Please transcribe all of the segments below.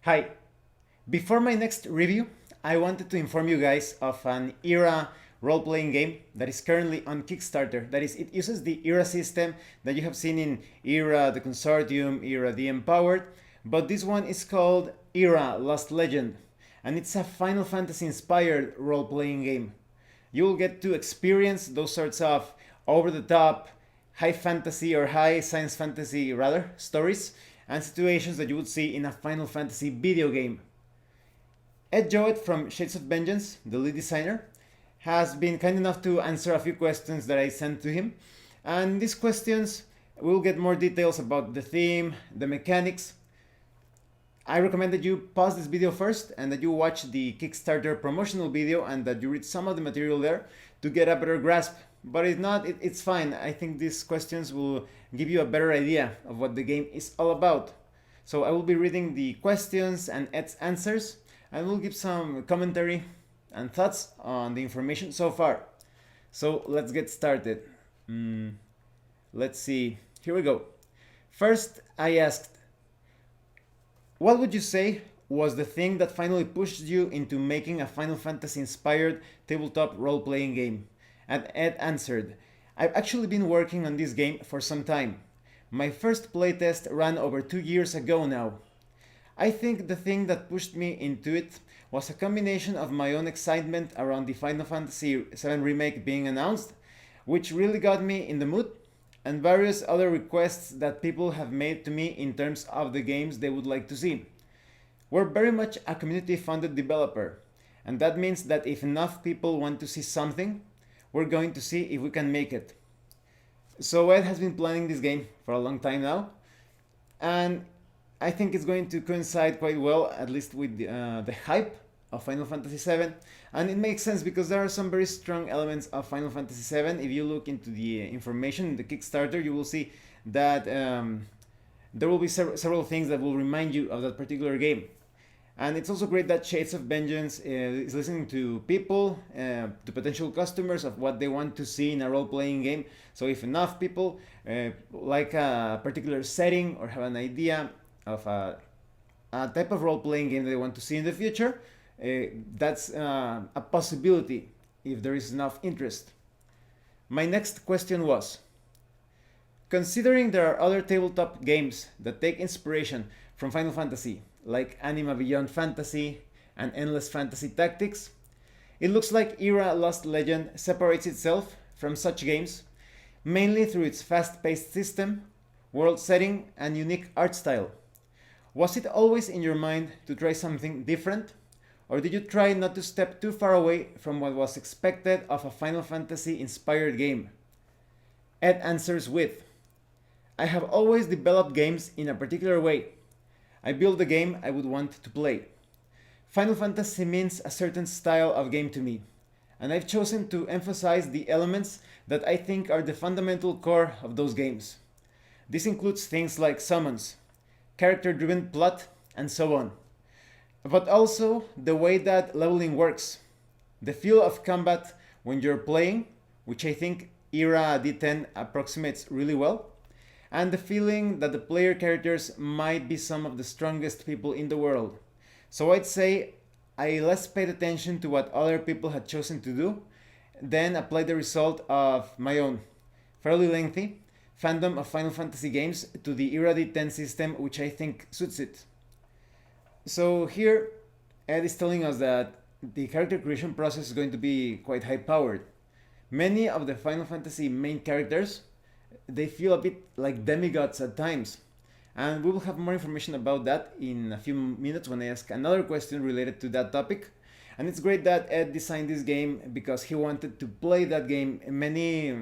Hi, before my next review, I wanted to inform you guys of an ERA role-playing game that is currently on Kickstarter. That is, it uses the ERA system that you have seen in ERA, the Consortium, ERA the Empowered, but this one is called ERA Lost Legend, and it's a Final Fantasy inspired role-playing game. You will get to experience those sorts of over-the-top, high fantasy or high science fantasy rather stories and situations that you would see in a Final Fantasy video game. Ed Jowett from Shades of Vengeance, the lead designer, has been kind enough to answer a few questions that I sent to him. And these questions will get more details about the theme, the mechanics. I recommend that you pause this video first and that you watch the Kickstarter promotional video and that you read some of the material there to get a better grasp. But if not, it's fine. I think these questions will give you a better idea of what the game is all about. So I will be reading the questions and Ed's answers, and we'll give some commentary and thoughts on the information so far. So let's get started. Let's see. Here we go. First, I asked, what would you say was the thing that finally pushed you into making a Final Fantasy inspired tabletop role playing game? And Ed answered, I've actually been working on this game for some time. My first playtest ran over 2 years ago now. I think the thing that pushed me into it was a combination of my own excitement around the Final Fantasy VII Remake being announced, which really got me in the mood, and various other requests that people have made to me in terms of the games they would like to see. We're very much a community funded developer, and that means that if enough people want to see something, we're going to see if we can make it. So Ed has been planning this game for a long time now, and I think it's going to coincide quite well, at least with the hype of Final Fantasy VII. And it makes sense because there are some very strong elements of Final Fantasy VII. If you look into the information in the Kickstarter, you will see that there will be several things that will remind you of that particular game. And it's also great that Shades of Vengeance is listening to people, to potential customers of what they want to see in a role-playing game. So if enough people like a particular setting or have an idea of a type of role-playing game that they want to see in the future, that's a possibility if there is enough interest. My next question was, considering there are other tabletop games that take inspiration from Final Fantasy, like Anima Beyond Fantasy and Endless Fantasy Tactics, it looks like ERA Lost Legend separates itself from such games mainly through its fast-paced system, world setting, and unique art style. Was it always in your mind to try something different? Or did you try not to step too far away from what was expected of a Final Fantasy inspired game? Ed answers with, I have always developed games in a particular way. I build the game I would want to play. Final Fantasy means a certain style of game to me, and I've chosen to emphasize the elements that I think are the fundamental core of those games. This includes things like summons, character-driven plot, and so on. But also the way that leveling works, the feel of combat when you're playing, which I think ERA D10 approximates really well, and the feeling that the player characters might be some of the strongest people in the world. So I'd say I less paid attention to what other people had chosen to do, then applied the result of my own, fairly lengthy, fandom of Final Fantasy games to the ERA D10 system, which I think suits it. So here, Ed is telling us that the character creation process is going to be quite high powered. Many of the Final Fantasy main characters, they feel a bit like demigods at times. And we will have more information about that in a few minutes when I ask another question related to that topic. And it's great that Ed designed this game because he wanted to play that game. Many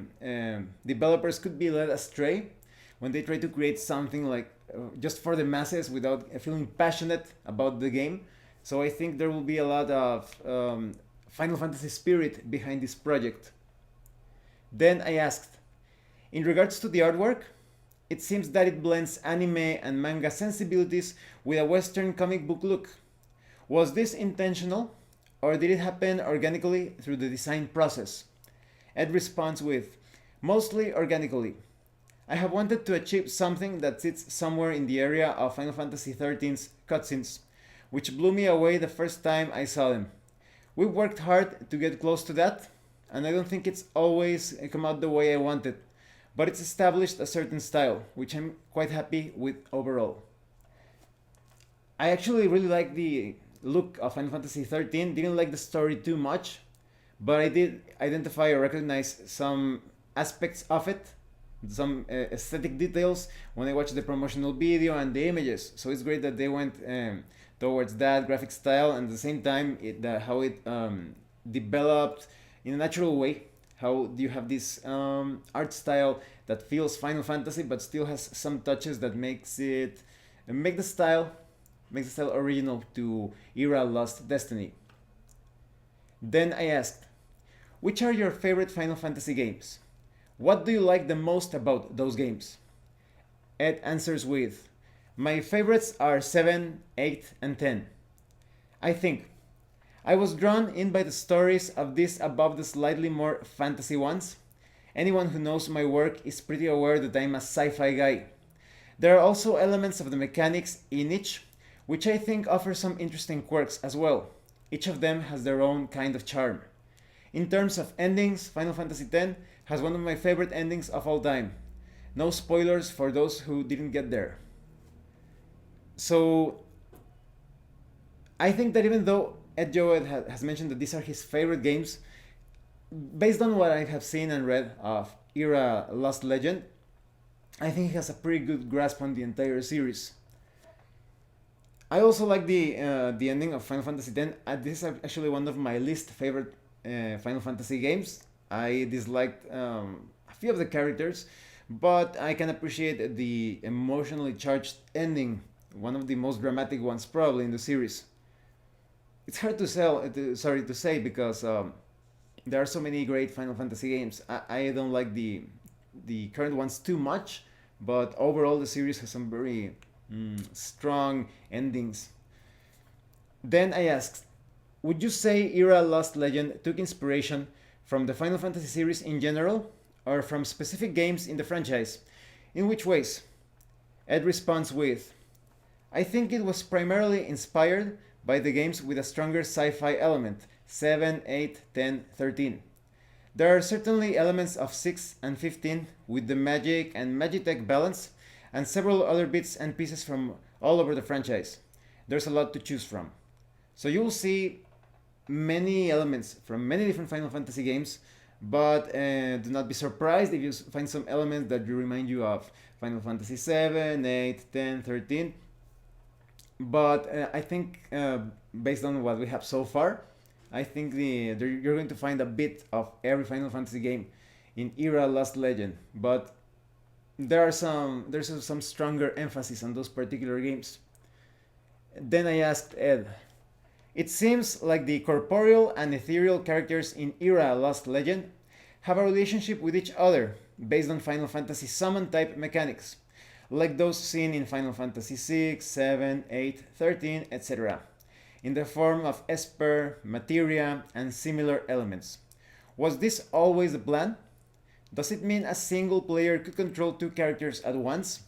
developers could be led astray when they try to create something like just for the masses without feeling passionate about the game. So I think there will be a lot of Final Fantasy spirit behind this project. Then I asked, in regards to the artwork, it seems that it blends anime and manga sensibilities with a Western comic book look. Was this intentional, or did it happen organically through the design process? Ed responds with, mostly organically. I have wanted to achieve something that sits somewhere in the area of Final Fantasy XIII's cutscenes, which blew me away the first time I saw them. We worked hard to get close to that, and I don't think it's always come out the way I wanted, but it's established a certain style, which I'm quite happy with overall. I actually really like the look of Final Fantasy XIII, didn't like the story too much, but I did identify or recognize some aspects of it, some aesthetic details when I watched the promotional video and the images. So it's great that they went towards that graphic style, and at the same time how it developed in a natural way. How you have this art style that feels Final Fantasy but still has some touches that make the style original to era Lost Destiny. Then I asked, which are your favorite Final Fantasy games? What do you like the most about those games? Ed answers with, my favorites are 7, 8, and 10. I think I was drawn in by the stories of these above the slightly more fantasy ones. Anyone who knows my work is pretty aware that I'm a sci-fi guy. There are also elements of the mechanics in each, which I think offer some interesting quirks as well. Each of them has their own kind of charm. In terms of endings, Final Fantasy X has one of my favorite endings of all time. No spoilers for those who didn't get there. So, I think that even though Ed Joed has mentioned that these are his favorite games, based on what I have seen and read of Era Lost Legend, I think he has a pretty good grasp on the entire series. I also like the ending of Final Fantasy X. This is actually one of my least favorite Final Fantasy games. I disliked a few of the characters, but I can appreciate the emotionally charged ending, one of the most dramatic ones probably in the series. It's hard to say because there are so many great Final Fantasy games. I don't like the current ones too much, but overall the series has some very strong endings. Then I asked, would you say Era Lost Legend took inspiration from the Final Fantasy series in general, or from specific games in the franchise? In which ways? Ed responds with, I think it was primarily inspired by the games with a stronger sci-fi element, 7, 8, 10, 13. There are certainly elements of 6 and 15 with the magic and magitech balance, and several other bits and pieces from all over the franchise. There's a lot to choose from. So you'll see many elements from many different Final Fantasy games, but do not be surprised if you find some elements that remind you of Final Fantasy 7, 8, 10, 13. But I think based on what we have so far, I think you're going to find a bit of every Final Fantasy game in Era Lost Legend. But there's some stronger emphasis on those particular games. Then I asked Ed, it seems like the corporeal and ethereal characters in Era Lost Legend have a relationship with each other based on Final Fantasy summon type mechanics, like those seen in Final Fantasy 6, 7, 8, 13, etc., in the form of Esper, Materia, and similar elements. Was this always the plan? Does it mean a single player could control two characters at once?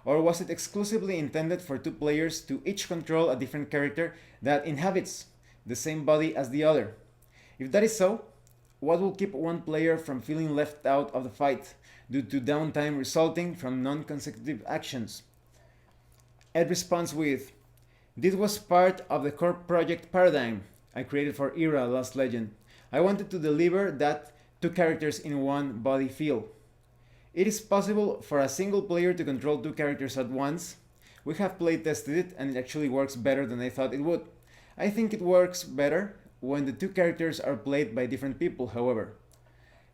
Or was it exclusively intended for two players to each control a different character that inhabits the same body as the other? If that is so, what will keep one player from feeling left out of the fight due to downtime resulting from non-consecutive actions? Ed responds with, this was part of the core project paradigm I created for Era Lost Legend. I wanted to deliver that two characters in one body feel. It is possible for a single player to control two characters at once. We have play tested it and it actually works better than I thought it would. I think it works better when the two characters are played by different people, however.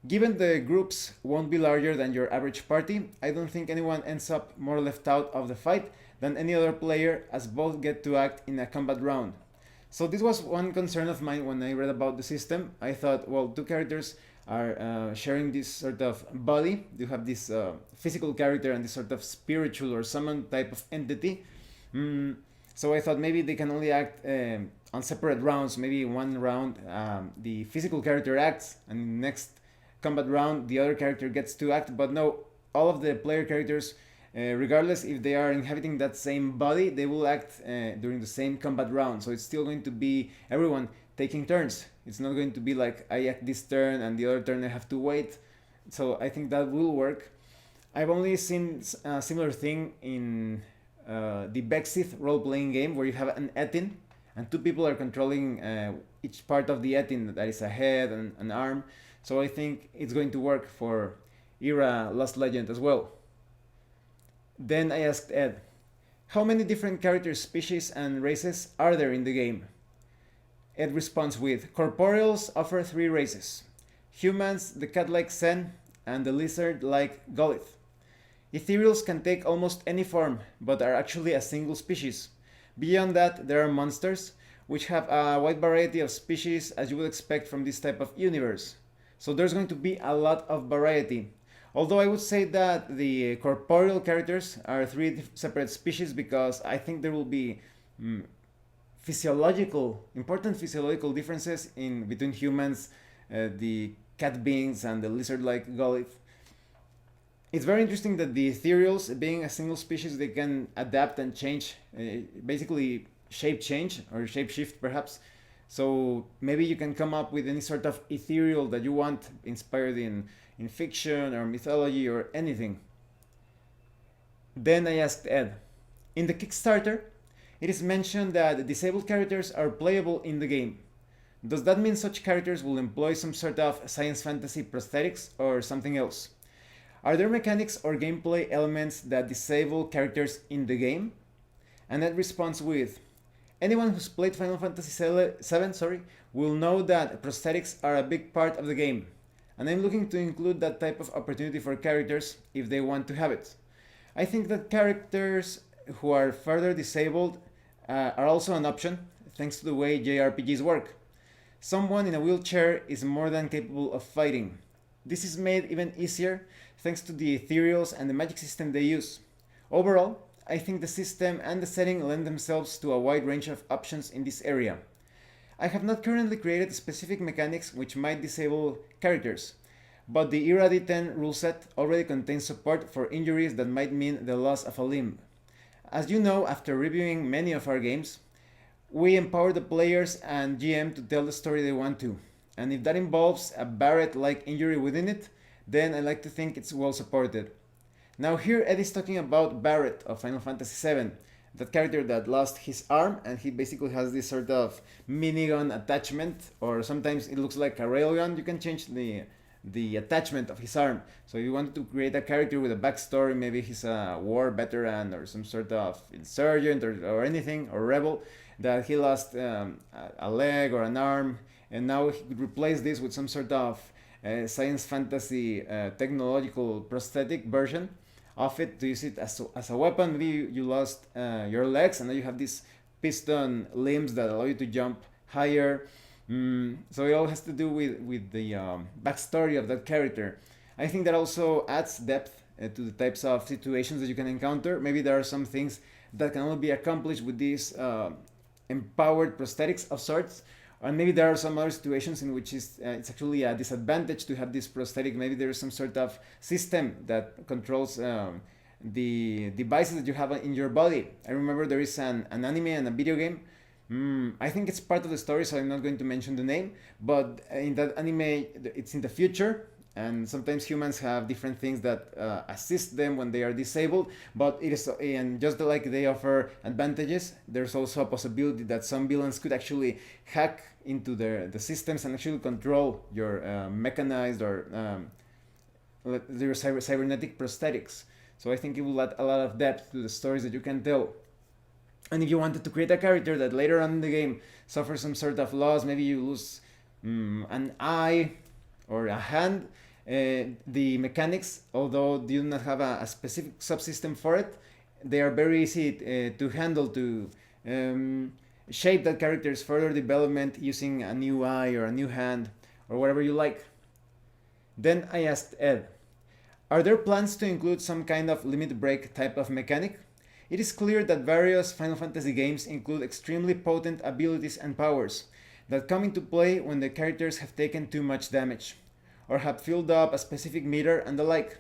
Given the groups won't be larger than your average party, I don't think anyone ends up more left out of the fight than any other player, as both get to act in a combat round. So this was one concern of mine when I read about the system. I thought, well, two characters are sharing this sort of body. You have this physical character and this sort of spiritual or summon type of entity. So I thought maybe they can only act on separate rounds. Maybe one round the physical character acts, and next combat round the other character gets to act. But no, all of the player characters regardless if they are inhabiting that same body, they will act during the same combat round. So it's still going to be everyone taking turns. It's not going to be like I act this turn and the other turn I have to wait. So I think that will work. I've only seen a similar thing in the Bexith role-playing game where you have an Etin and two people are controlling each part of the Etin, that is a head and an arm. So I think it's going to work for Era Lost Legend as well. Then I asked Ed, how many different character species and races are there in the game? Ed responds with, corporeals offer 3 races. Humans, the cat-like Sen, and the lizard-like Golith. Ethereals can take almost any form, but are actually a single species. Beyond that, there are monsters, which have a wide variety of species as you would expect from this type of universe. So there's going to be a lot of variety. Although I would say that the corporeal characters are 3 separate species because I think there will be important physiological differences in between humans, the cat beings, and the lizard-like Golith. It's very interesting that the ethereals, being a single species, they can adapt and change, basically shape change or shape shift perhaps. So maybe you can come up with any sort of ethereal that you want, inspired in fiction or mythology or anything. Then I asked Ed, in the Kickstarter, it is mentioned that disabled characters are playable in the game. Does that mean such characters will employ some sort of science fantasy prosthetics or something else? Are there mechanics or gameplay elements that disable characters in the game? And Ed responds with, anyone who's played Final Fantasy VII will know that prosthetics are a big part of the game, and I'm looking to include that type of opportunity for characters if they want to have it. I think that characters who are further disabled are also an option, thanks to the way JRPGs work. Someone in a wheelchair is more than capable of fighting. This is made even easier thanks to the ethereals and the magic system they use. Overall, I think the system and the setting lend themselves to a wide range of options in this area. I have not currently created specific mechanics which might disable characters, but the Era D10 rule set already contains support for injuries that might mean the loss of a limb. As you know, after reviewing many of our games, we empower the players and GM to tell the story they want to, and if that involves a Barrett-like injury within it, then I like to think it's well supported. Now here Ed is talking about Barrett of Final Fantasy VII, that character that lost his arm and he basically has this sort of minigun attachment, or sometimes it looks like a railgun. You can change the attachment of his arm. So if you wanted to create a character with a backstory, maybe he's a war veteran or some sort of insurgent or anything, or rebel, that he lost a leg or an arm, and now he could replace this with some sort of science fantasy technological prosthetic version of it to use it as a weapon. Maybe you lost your legs and now you have these piston limbs that allow you to jump higher. So it all has to do with the backstory of that character. I think that also adds depth to the types of situations that you can encounter. Maybe there are some things that can only be accomplished with these empowered prosthetics of sorts. And maybe there are some other situations in which it's actually a disadvantage to have this prosthetic. Maybe there is some sort of system that controls the devices that you have in your body. I remember there is an anime and a video game. I think it's part of the story, so I'm not going to mention the name. But in that anime, it's in the future. And sometimes humans have different things that assist them when they are disabled, but it is, and just like they offer advantages, there's also a possibility that some villains could actually hack into the systems and actually control your mechanized or their cybernetic prosthetics. So I think it will add a lot of depth to the stories that you can tell. And if you wanted to create a character that later on in the game suffers some sort of loss, maybe you lose an eye or a hand, the mechanics, although do not have a specific subsystem for it, they are very easy to handle, to shape that character's further development using a new eye or a new hand or whatever you like. Then I asked Ed, are there plans to include some kind of limit break type of mechanic? It is clear that various Final Fantasy games include extremely potent abilities and powers that come into play when the characters have taken too much damage, or have filled up a specific meter and the like.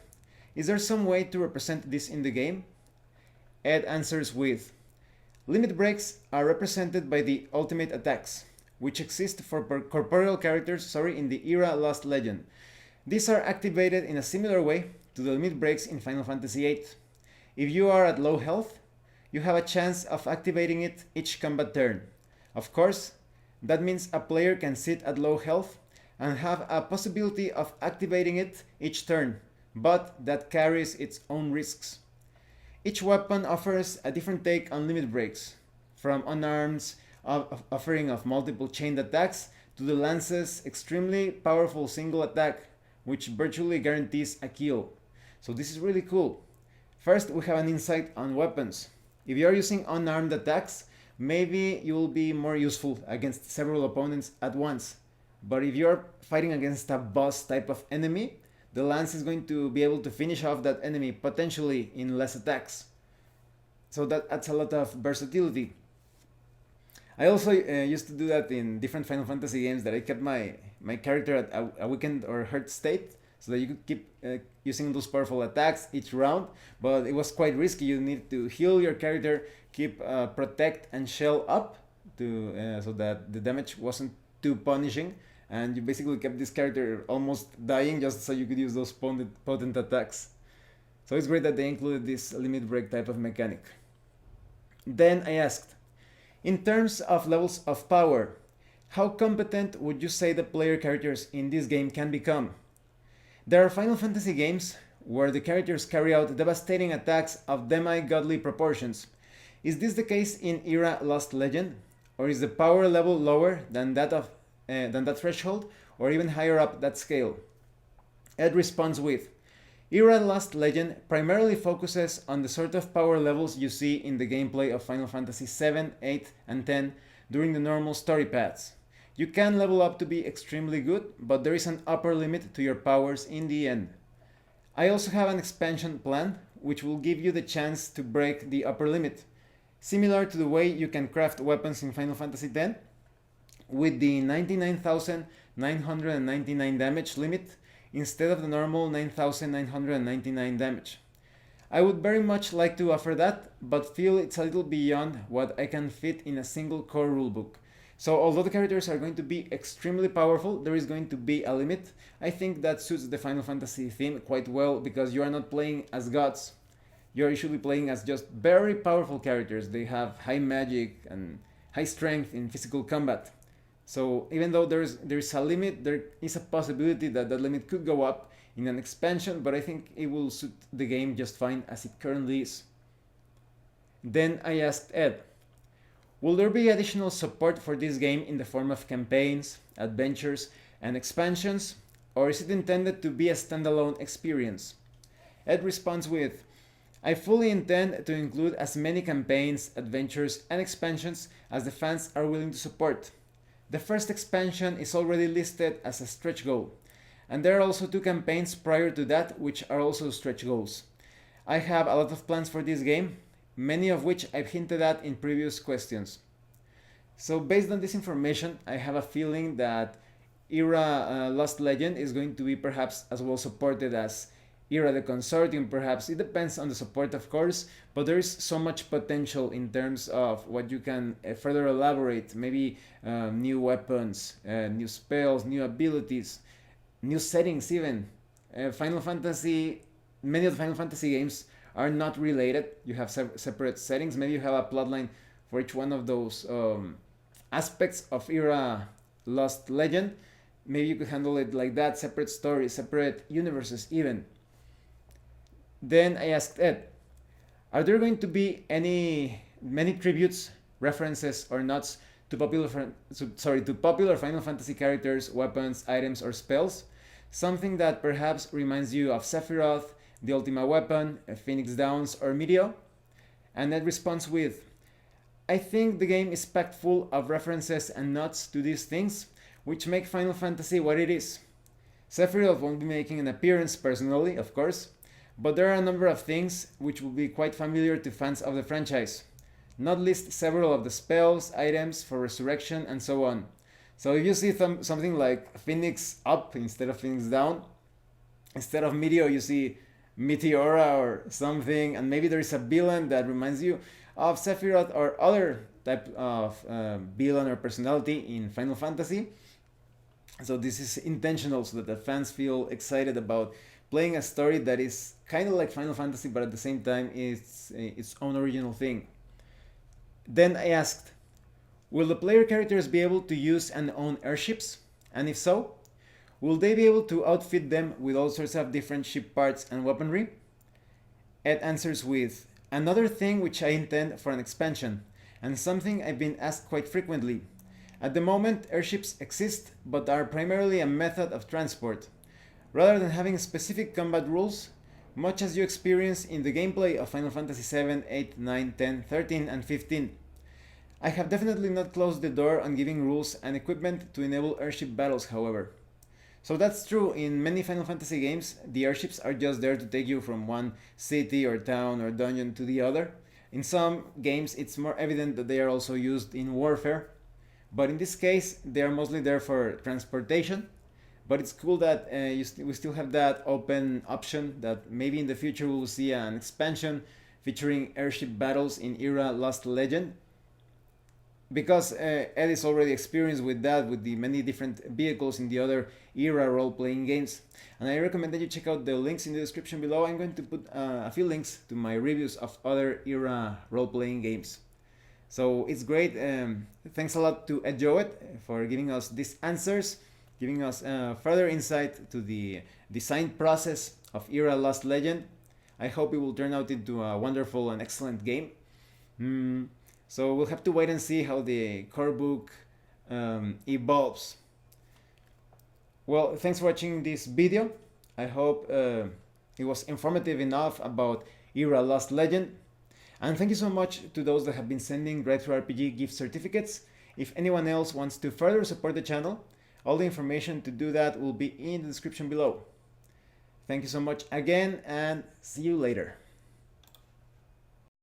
Is there some way to represent this in the game? Ed answers with, limit breaks are represented by the ultimate attacks, which exist for corporeal characters in the era Lost Legend. These are activated in a similar way to the limit breaks in Final Fantasy VIII. If you are at low health, you have a chance of activating it each combat turn. Of course, that means a player can sit at low health and have a possibility of activating it each turn, but that carries its own risks. Each weapon offers a different take on limit breaks, from unarmed offering of multiple chained attacks to the lance's extremely powerful single attack, which virtually guarantees a kill. So this is really cool. First, we have an insight on weapons. If you are using unarmed attacks, maybe you will be more useful against several opponents at once. But if you're fighting against a boss type of enemy, the lance is going to be able to finish off that enemy potentially in less attacks. So that adds a lot of versatility. I also used to do that in different Final Fantasy games, that I kept my character at a weakened or hurt state so that you could keep using those powerful attacks each round, but it was quite risky. You need to heal your character, keep protect and shell up so that the damage wasn't too punishing, and you basically kept this character almost dying just so you could use those potent attacks. So it's great that they included this limit break type of mechanic. Then I asked, in terms of levels of power, how competent would you say the player characters in this game can become? There are Final Fantasy games where the characters carry out devastating attacks of demi-godly proportions. Is this the case in Era Lost Legend? Or is the power level lower than that threshold, or even higher up that scale? Ed responds with, Era Lost Legend primarily focuses on the sort of power levels you see in the gameplay of Final Fantasy VII, 8, and 10 during the normal story paths. You can level up to be extremely good, but there is an upper limit to your powers in the end. I also have an expansion plan, which will give you the chance to break the upper limit, similar to the way you can craft weapons in Final Fantasy X, with the 99,999 damage limit instead of the normal 9,999 damage. I would very much like to offer that, but feel it's a little beyond what I can fit in a single core rulebook. So although the characters are going to be extremely powerful, there is going to be a limit. I think that suits the Final Fantasy theme quite well, because you are not playing as gods. You're usually playing as just very powerful characters. They have high magic and high strength in physical combat. So even though there is a limit, there is a possibility that that limit could go up in an expansion, but I think it will suit the game just fine as it currently is. Then I asked Ed, will there be additional support for this game in the form of campaigns, adventures, and expansions, or is it intended to be a standalone experience? Ed responds with, I fully intend to include as many campaigns, adventures, and expansions as the fans are willing to support. The first expansion is already listed as a stretch goal, and there are also 2 campaigns prior to that which are also stretch goals. I have a lot of plans for this game, many of which I've hinted at in previous questions. So based on this information, I have a feeling that Era Lost Legend is going to be perhaps as well supported as Era the Consortium, perhaps. It depends on the support, of course, but there is so much potential in terms of what you can further elaborate. Maybe new weapons, new spells, new abilities, new settings even. Final Fantasy, many of the Final Fantasy games are not related. You have separate settings. Maybe you have a plotline for each one of those aspects of Era Lost Legend. Maybe you could handle it like that, separate stories, separate universes even. Then I asked Ed, are there going to be many tributes, references, or nods to popular Final Fantasy characters, weapons, items, or spells? Something that perhaps reminds you of Sephiroth, the Ultima Weapon, Phoenix Downs, or Meteor? And Ed responds with, I think the game is packed full of references and nods to these things, which make Final Fantasy what it is. Sephiroth won't be making an appearance personally, of course, but there are a number of things which will be quite familiar to fans of the franchise, not least several of the spells, items for resurrection, and so on. So if you see something like Phoenix Up instead of Phoenix Down, instead of Meteor you see Meteora or something, and maybe there is a villain that reminds you of Sephiroth or other type of villain or personality in Final Fantasy. So this is intentional so that the fans feel excited about playing a story that is kind of like Final Fantasy, but at the same time it's its own original thing. Then I asked, will the player characters be able to use and own airships? And if so, will they be able to outfit them with all sorts of different ship parts and weaponry? Ed answers with, another thing which I intend for an expansion, and something I've been asked quite frequently. At the moment, airships exist, but are primarily a method of transport. Rather than having specific combat rules, much as you experience in the gameplay of Final Fantasy 7, 8, 9, 10, 13, and 15. I have definitely not closed the door on giving rules and equipment to enable airship battles, however. So that's true, in many Final Fantasy games, the airships are just there to take you from one city or town or dungeon to the other. In some games, it's more evident that they are also used in warfare, but in this case, they are mostly there for transportation. But it's cool that we still have that open option that maybe in the future we will see an expansion featuring airship battles in Era Lost Legend, because Ed is already experienced with that with the many different vehicles in the other Era role-playing games. And I recommend that you check out the links in the description below. I'm going to put a few links to my reviews of other Era role-playing games. So it's great. Thanks a lot to Ed Jowett for giving us these answers, giving us further insight to the design process of Era Lost Legend. I hope it will turn out into a wonderful and excellent game. So we'll have to wait and see how the core book evolves. Well, thanks for watching this video. I hope it was informative enough about Era Lost Legend. And thank you so much to those that have been sending Breakthrough RPG gift certificates. If anyone else wants to further support the channel, all the information to do that will be in the description below. Thank you so much again, and see you later.